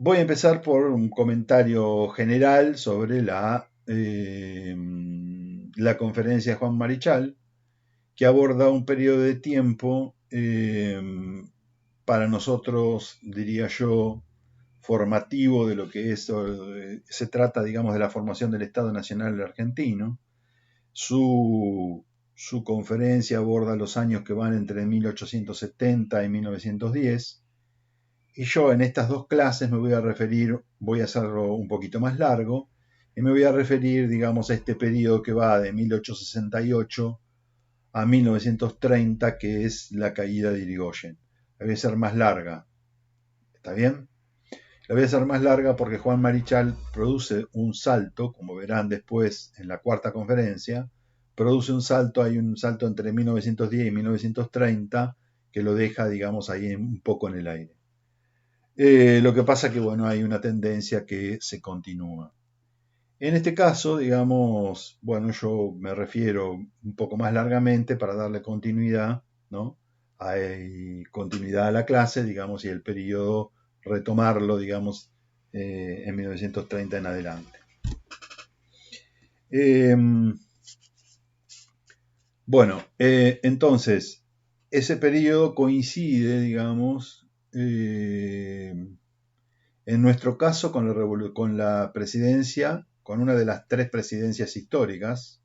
Voy a empezar por un comentario general sobre la conferencia de Juan Marichal, que aborda un periodo de tiempo para nosotros, diría yo, formativo de lo que es, se trata, digamos, de la formación del Estado Nacional argentino. Su conferencia aborda los años que van entre 1870 y 1910. Y yo en estas dos clases me voy a referir, voy a hacerlo un poquito más largo, y me voy a referir, digamos, a este periodo que va de 1868 a 1930, que es la caída de Irigoyen. La voy a hacer más larga, ¿está bien? La voy a hacer más larga porque Juan Marichal produce un salto, como verán después en la cuarta conferencia, produce un salto, hay un salto entre 1910 y 1930 que lo deja, digamos, ahí un poco en el aire. Lo que pasa que, bueno, hay una tendencia que se continúa. En este caso, digamos, bueno, yo me refiero un poco más largamente para darle continuidad, ¿no? Hay continuidad a la clase, digamos, y el periodo retomarlo, digamos, en 1930 en adelante. Eh, bueno, entonces, ese periodo coincide, digamos, en nuestro caso con la presidencia, con una de las tres presidencias históricas.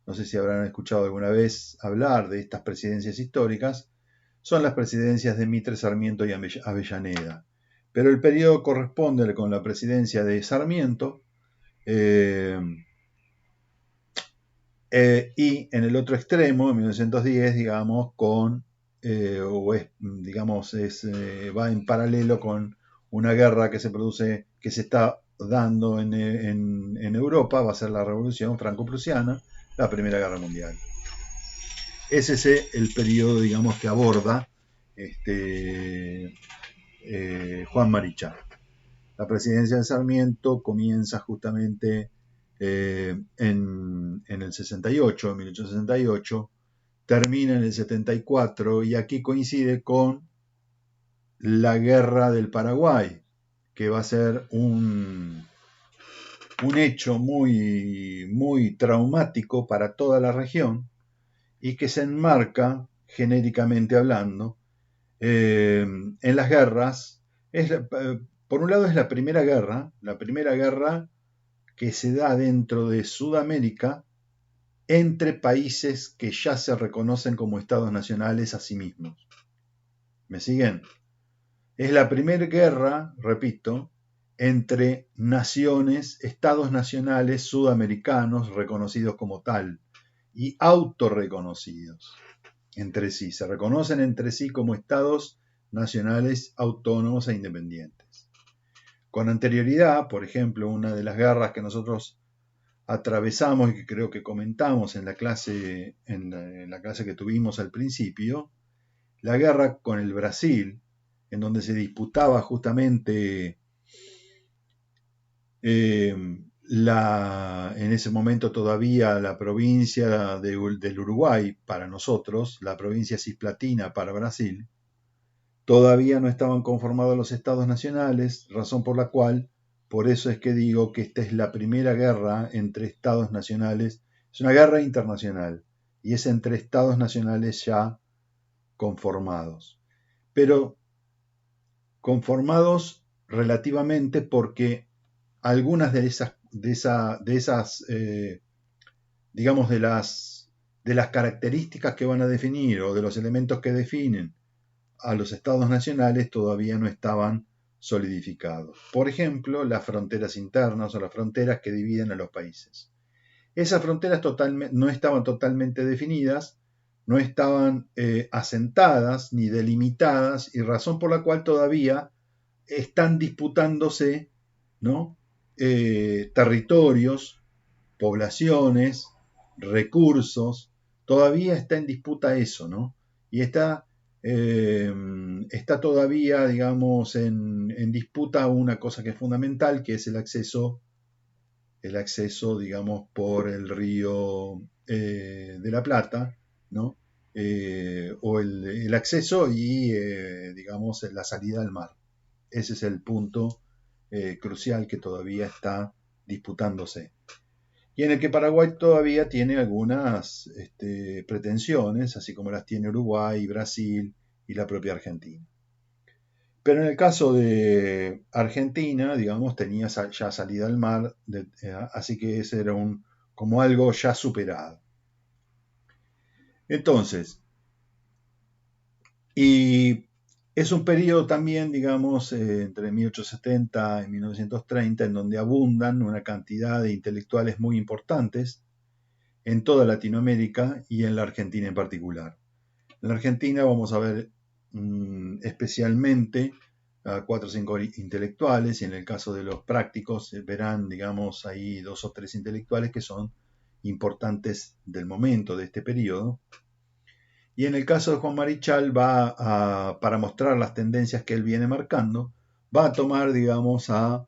No sé si habrán escuchado alguna vez hablar de estas presidencias históricas. Son las presidencias de Mitre, Sarmiento y Avellaneda. Pero el periodo corresponde con la presidencia de Sarmiento eh, y en el otro extremo, en 1910, digamos, va en paralelo con una guerra que se produce, que se está dando en Europa, va a ser la Revolución Franco-Prusiana, la Primera Guerra Mundial. Es ese el periodo, digamos, que aborda Juan Marichal. La presidencia de Sarmiento comienza justamente en el 68, en 1868, termina en el 74 y aquí coincide con la guerra del Paraguay, que va a ser un hecho muy, muy traumático para toda la región y que se enmarca, genéricamente hablando, en las guerras. Por un lado es la primera guerra que se da dentro de Sudamérica entre países que ya se reconocen como estados nacionales a sí mismos. ¿Me siguen? Es la primera guerra, repito, entre naciones, estados nacionales sudamericanos reconocidos como tal y autorreconocidos entre sí. Se reconocen entre sí como estados nacionales autónomos e independientes. Con anterioridad, por ejemplo, una de las guerras que nosotros atravesamos y que creo que comentamos en la clase, en la clase que tuvimos al principio, la guerra con el Brasil, en donde se disputaba justamente en ese momento todavía la provincia del Uruguay para nosotros, la provincia cisplatina para Brasil, todavía no estaban conformados los estados nacionales, razón por la cual, por eso es que digo que esta es la primera guerra entre estados nacionales, es una guerra internacional y es entre estados nacionales ya conformados. Pero conformados relativamente porque algunas digamos, de las características que van a definir o de los elementos que definen a los estados nacionales todavía no estaban solidificados. Por ejemplo, las fronteras internas o las fronteras que dividen a los países. Esas fronteras no estaban totalmente definidas, no estaban asentadas ni delimitadas, y razón por la cual todavía están disputándose, ¿no? Territorios, poblaciones, recursos, todavía está en disputa eso, ¿no? Y está todavía, digamos, en disputa una cosa que es fundamental, que es el acceso, digamos, por el río de la Plata, ¿no? O el acceso y, digamos, la salida al mar. Ese es el punto crucial que todavía está disputándose. Y en el que Paraguay todavía tiene algunas pretensiones, así como las tiene Uruguay, Brasil y la propia Argentina. Pero en el caso de Argentina, digamos, tenía ya salida al mar, así que ese era como algo ya superado. Entonces, y es un periodo también, digamos, entre 1870 y 1930, en donde abundan una cantidad de intelectuales muy importantes en toda Latinoamérica y en la Argentina en particular. En la Argentina vamos a ver especialmente a 4 o 5 intelectuales, y en el caso de los prácticos verán, digamos, ahí 2 o 3 intelectuales que son importantes del momento, de este periodo. Y en el caso de Juan Marichal para mostrar las tendencias que él viene marcando, va a tomar, digamos, a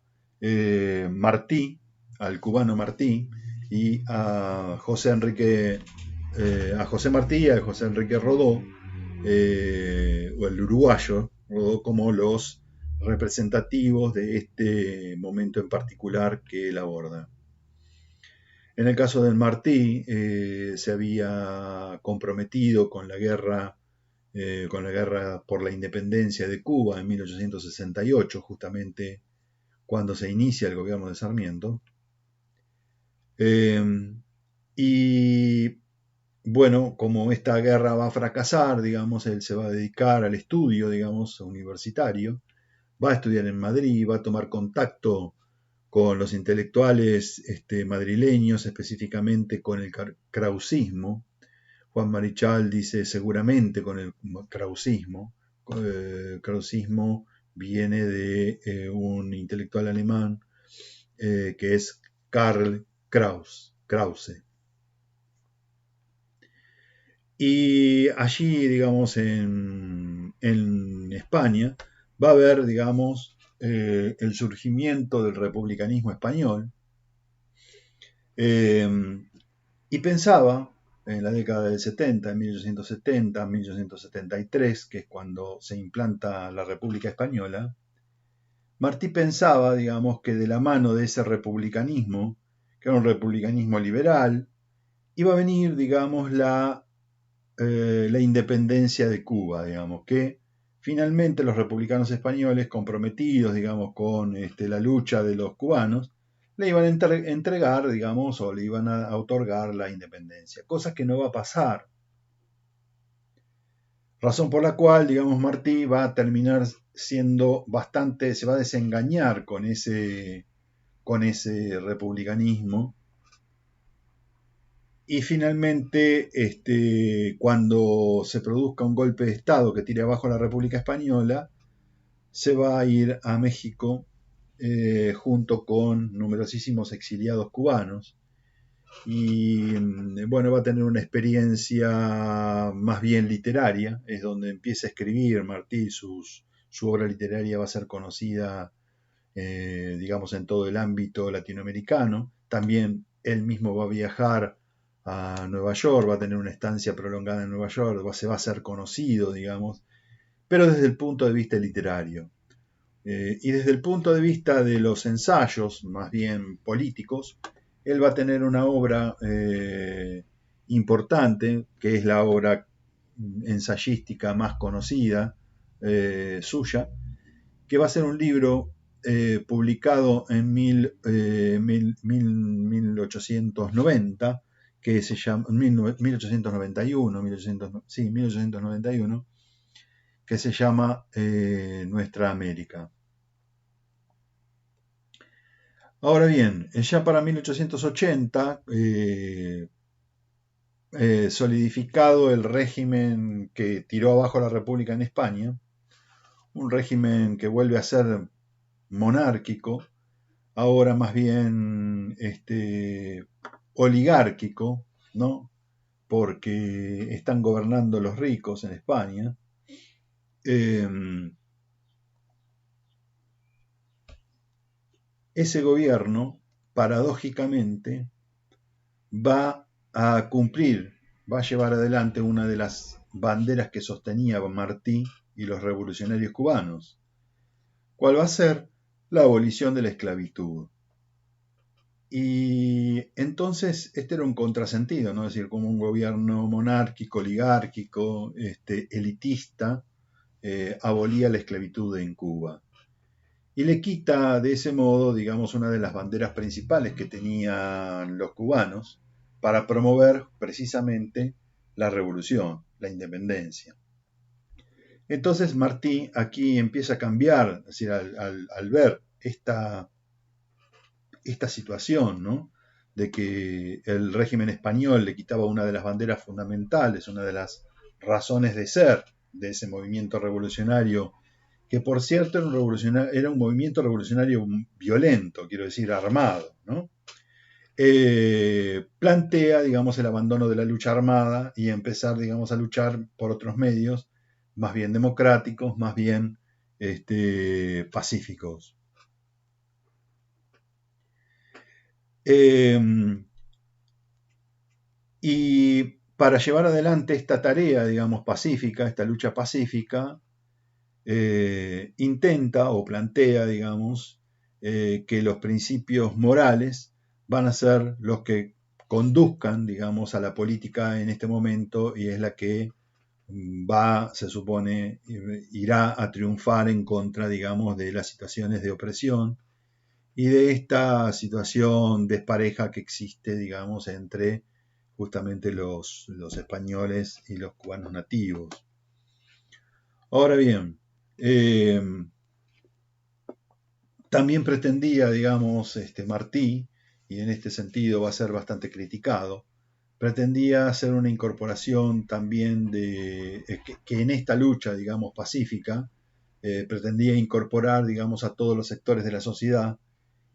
Martí, al cubano Martí, y a José Martí y a José Enrique Rodó, o el uruguayo Rodó, como los representativos de este momento en particular que él aborda. En el caso del Martí, se había comprometido con la guerra por la independencia de Cuba en 1868, justamente cuando se inicia el gobierno de Sarmiento. Y bueno, como esta guerra va a fracasar, digamos, él se va a dedicar al estudio, digamos, universitario, va a estudiar en Madrid, va a tomar contacto con los intelectuales madrileños, específicamente con el krausismo. Juan Marichal dice seguramente con el krausismo. Krausismo viene de un intelectual alemán que es Karl Krause. Y allí, digamos, en España, va a haber, digamos, el surgimiento del republicanismo español. Y pensaba, en la década del 70, en 1870, 1873, que es cuando se implanta la República Española, Martí pensaba, digamos, que de la mano de ese republicanismo, que era un republicanismo liberal, iba a venir, digamos, la independencia de Cuba, digamos, que finalmente los republicanos españoles, comprometidos, digamos, con la lucha de los cubanos, le iban a entregar, digamos, o le iban a otorgar la independencia, cosa que no va a pasar. Razón por la cual, digamos, Martí va a terminar siendo bastante, se va a desengañar con ese republicanismo. Y finalmente, cuando se produzca un golpe de Estado que tire abajo a la República Española, se va a ir a México junto con numerosísimos exiliados cubanos. Y bueno, va a tener una experiencia más bien literaria, es donde empieza a escribir Martí, su obra literaria va a ser conocida, digamos, en todo el ámbito latinoamericano. También él mismo va a viajar a Nueva York, va a tener una estancia prolongada en Nueva York, se va a hacer conocido, digamos, pero desde el punto de vista literario. Y desde el punto de vista de los ensayos, más bien políticos, él va a tener una obra importante, que es la obra ensayística más conocida suya, que va a ser un libro publicado en 1890, que se llama 1891, 1891, que se llama Nuestra América. Ahora bien, ya para 1880, solidificado el régimen que tiró abajo la República en España, un régimen que vuelve a ser monárquico, ahora más bien oligárquico, ¿no? Porque están gobernando los ricos en España. Ese gobierno, paradójicamente, va a cumplir, va a llevar adelante una de las banderas que sostenía Martí y los revolucionarios cubanos. ¿Cuál va a ser? la abolición de la esclavitud. Y entonces este era un contrasentido, ¿no? Es decir, como un gobierno monárquico, oligárquico, elitista, abolía la esclavitud en Cuba. Y le quita de ese modo, digamos, una de las banderas principales que tenían los cubanos para promover precisamente la revolución, la independencia. Entonces Martí aquí empieza a cambiar, es decir, al ver esta situación, ¿no? De que el régimen español le quitaba una de las banderas fundamentales, una de las razones de ser de ese movimiento revolucionario, que por cierto era un movimiento revolucionario violento, quiero decir, armado, ¿no? Plantea, digamos, el abandono de la lucha armada y empezar, digamos, a luchar por otros medios, más bien democráticos, más bien pacíficos. Y para llevar adelante esta tarea, digamos, pacífica, esta lucha pacífica, intenta o plantea, digamos, que los principios morales van a ser los que conduzcan, digamos, a la política en este momento y es la que se supone, irá a triunfar en contra, digamos, de las situaciones de opresión y de esta situación despareja que existe, digamos, entre justamente los españoles y los cubanos nativos. Ahora bien, también pretendía, digamos, Martí, y en este sentido va a ser bastante criticado, pretendía hacer una incorporación también de que en esta lucha, digamos, pacífica, pretendía incorporar, digamos, a todos los sectores de la sociedad,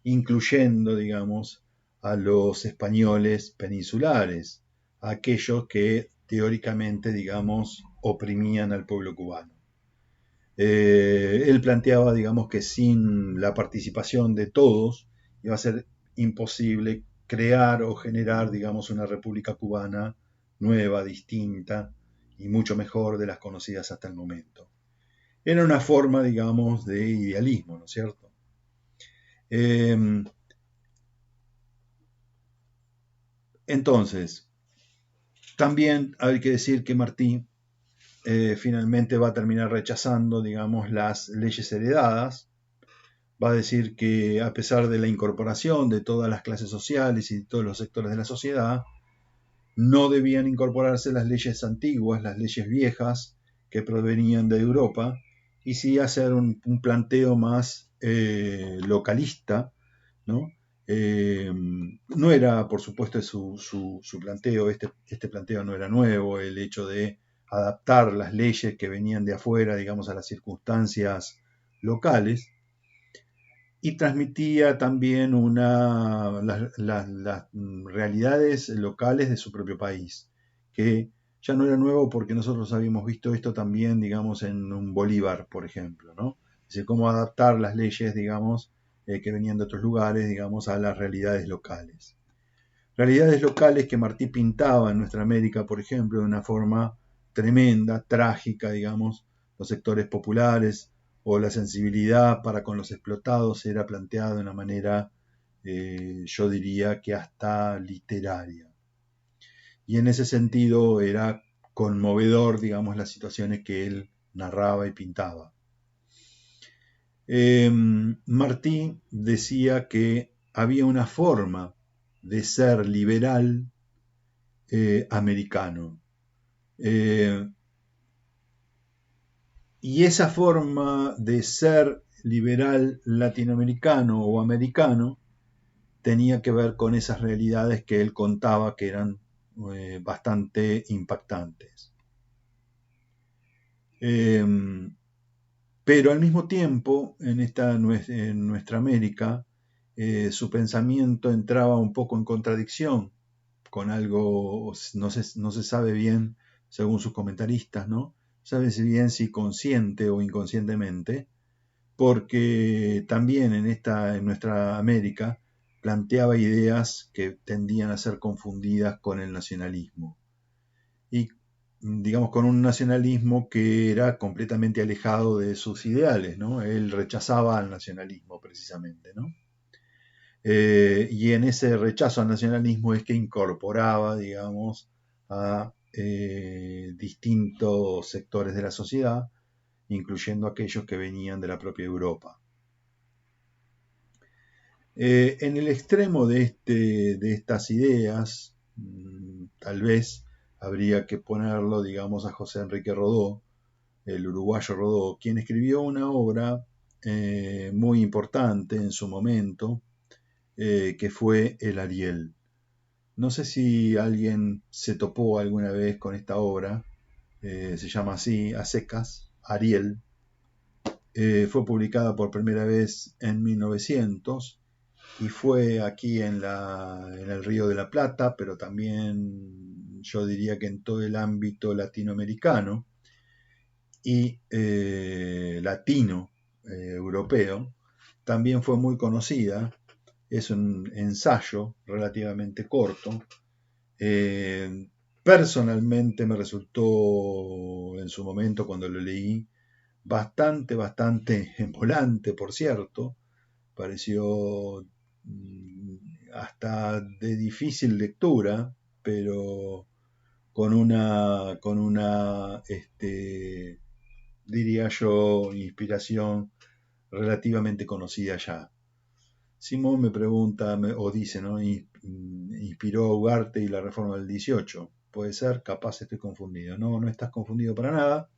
incluyendo, digamos, a los españoles peninsulares, a aquellos que teóricamente, digamos, oprimían al pueblo cubano. Él planteaba, digamos, que sin la participación de todos iba a ser imposible crear o generar, digamos, una república cubana nueva, distinta y mucho mejor de las conocidas hasta el momento. Era una forma, digamos, de idealismo, ¿no es cierto? Entonces, también hay que decir que Martí finalmente va a terminar rechazando, digamos, las leyes heredadas. Va a decir que a pesar de la incorporación de todas las clases sociales y de todos los sectores de la sociedad, no debían incorporarse las leyes antiguas, las leyes viejas que provenían de Europa, y sí hacer un planteo más localista, ¿no? No era, por supuesto, su planteo, este planteo no era nuevo, el hecho de adaptar las leyes que venían de afuera, digamos, a las circunstancias locales, y transmitía también las realidades locales de su propio país, que ya no era nuevo porque nosotros habíamos visto esto también, digamos, en un Bolívar, por ejemplo, ¿no? Es decir, cómo adaptar las leyes, digamos, que venían de otros lugares, digamos, a las realidades locales. Realidades locales que Martí pintaba en nuestra América, por ejemplo, de una forma tremenda, trágica, digamos, los sectores populares o la sensibilidad para con los explotados era planteada de una manera, yo diría que hasta literaria. Y en ese sentido era conmovedor, digamos, las situaciones que él narraba y pintaba. Martí decía que había una forma de ser liberal americano. Y esa forma de ser liberal latinoamericano o americano tenía que ver con esas realidades que él contaba que eran bastante impactantes. Pero al mismo tiempo, en nuestra América, su pensamiento entraba un poco en contradicción con algo, no se sabe bien, según sus comentaristas, ¿no? Sabe bien si consciente o inconscientemente, porque también en nuestra América planteaba ideas que tendían a ser confundidas con el nacionalismo. Y digamos, con un nacionalismo que era completamente alejado de sus ideales, ¿no? Él rechazaba al nacionalismo precisamente, ¿no? Y en ese rechazo al nacionalismo es que incorporaba, digamos, a distintos sectores de la sociedad, incluyendo aquellos que venían de la propia Europa. En el extremo de estas ideas, tal vez habría que ponerlo, digamos, a José Enrique Rodó, el uruguayo Rodó, quien escribió una obra muy importante en su momento, que fue El Ariel. No sé si alguien se topó alguna vez con esta obra, se llama así, a secas, Ariel. Fue publicada por primera vez en 1900 y fue aquí en el Río de la Plata, pero también yo diría que en todo el ámbito latinoamericano y latino europeo, también fue muy conocida. Es un ensayo relativamente corto. Personalmente me resultó en su momento cuando lo leí bastante embolante, por cierto. Pareció hasta de difícil lectura, pero con una diría yo, inspiración relativamente conocida ya. Simón me pregunta, o dice, ¿no? Inspiró a Ugarte y la Reforma del 18. Puede ser, capaz estoy confundido. No, no estás confundido para nada.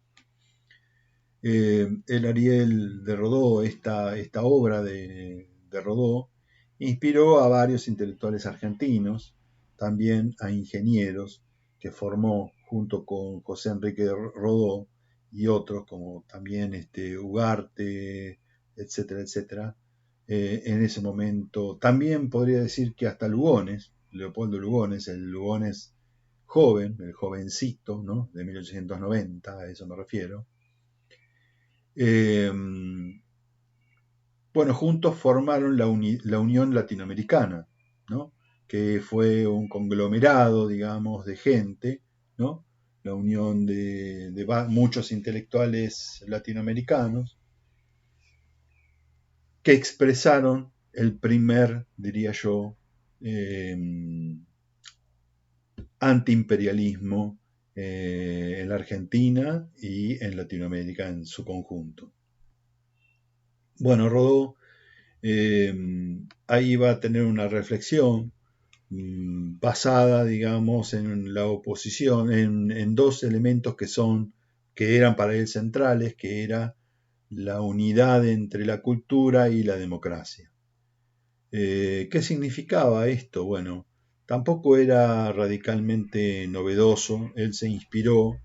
El Ariel de Rodó, esta obra de Rodó, inspiró a varios intelectuales argentinos, también a ingenieros que formó junto con José Enrique Rodó y otros como también Ugarte, etcétera, etcétera. En ese momento también podría decir que hasta Lugones, Leopoldo Lugones, el Lugones joven, el jovencito, ¿no? De 1890, a eso me refiero. Bueno, juntos formaron la Unión Latinoamericana, ¿no? Que fue un conglomerado, digamos, de gente, ¿no? La unión de muchos intelectuales latinoamericanos que expresaron el primer, diría yo, antiimperialismo en la Argentina y en Latinoamérica en su conjunto. Bueno, Rodó ahí va a tener una reflexión basada, digamos, en la oposición, en dos elementos que eran para él centrales, que era la unidad entre la cultura y la democracia. ¿Qué significaba esto? Bueno, tampoco era radicalmente novedoso. Él se inspiró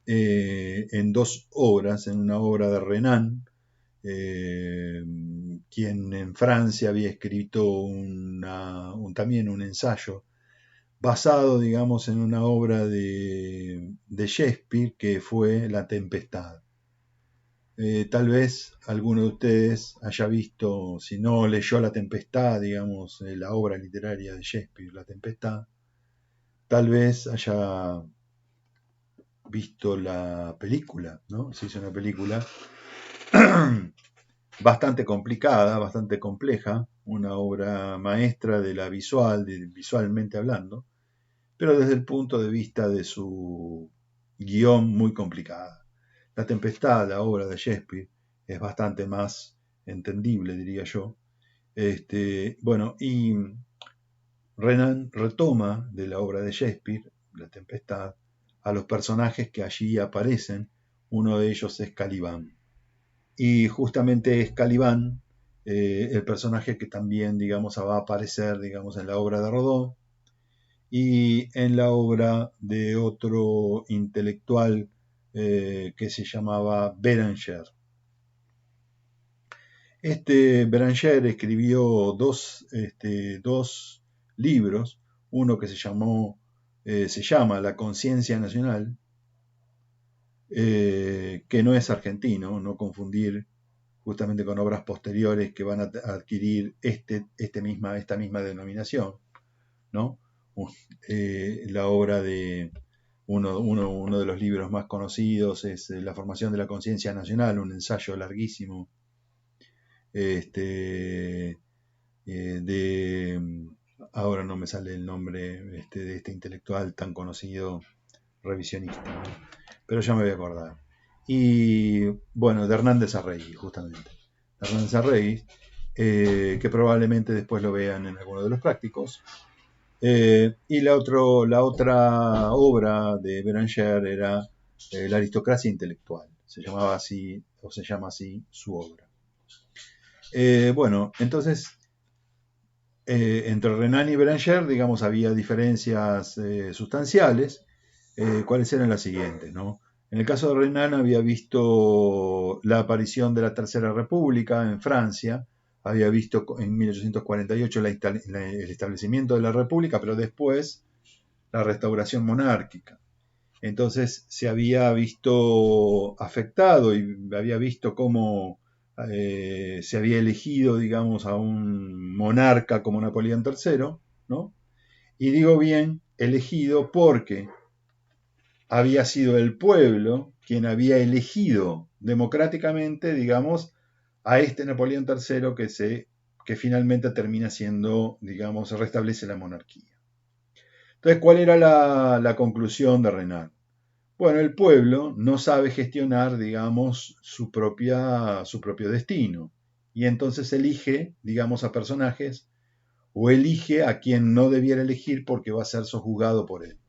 en dos obras, en una obra de Renan, quien en Francia había escrito también un ensayo basado, digamos, en una obra de Shakespeare que fue La Tempestad. Tal vez alguno de ustedes haya visto, si no leyó La Tempestad, digamos, la obra literaria de Shakespeare, La Tempestad, tal vez haya visto la película, ¿no? Se hizo una película bastante complicada, bastante compleja, una obra maestra de la visualmente hablando, pero desde el punto de vista de su guión muy complicada. La Tempestad, la obra de Shakespeare, es bastante más entendible, diría yo. Bueno, y Renan retoma de la obra de Shakespeare, La Tempestad, a los personajes que allí aparecen. Uno de ellos es Caliban. Y justamente es Caliban el personaje que también, digamos, va a aparecer, digamos, en la obra de Rodó y en la obra de otro intelectual que se llamaba Béranger. Béranger escribió dos libros, uno que se llama La Conciencia Nacional, que no es argentino, no confundir justamente con obras posteriores que van a adquirir esta misma denominación, ¿no? La obra de Uno de los libros más conocidos es La formación de la conciencia nacional, un ensayo larguísimo este, ahora no me sale el nombre de este intelectual tan conocido, revisionista, ¿no? Pero ya me voy a acordar. Y bueno, de Hernández Arregui, justamente. Hernández Arregui, que probablemente después lo vean en alguno de los prácticos. Y la otra obra de Beranger era La aristocracia intelectual. Se llamaba así, o se llama así, su obra. Bueno, entonces, entre Renan y Beranger, digamos, había diferencias sustanciales. ¿Cuáles eran las siguientes, no? En el caso de Renan había visto la aparición de la Tercera República en Francia, había visto en 1848 el establecimiento de la República, pero después la restauración monárquica. Entonces se había visto afectado y había visto cómo se había elegido, digamos, a un monarca como Napoleón III, ¿no? Y digo bien elegido porque había sido el pueblo quien había elegido democráticamente, digamos, a este Napoleón III que finalmente termina siendo, digamos, restablece la monarquía. Entonces, ¿cuál era la conclusión de Renan? Bueno, el pueblo no sabe gestionar, digamos, su propio destino. Y entonces elige, digamos, a personajes o elige a quien no debiera elegir porque va a ser sojuzgado por él.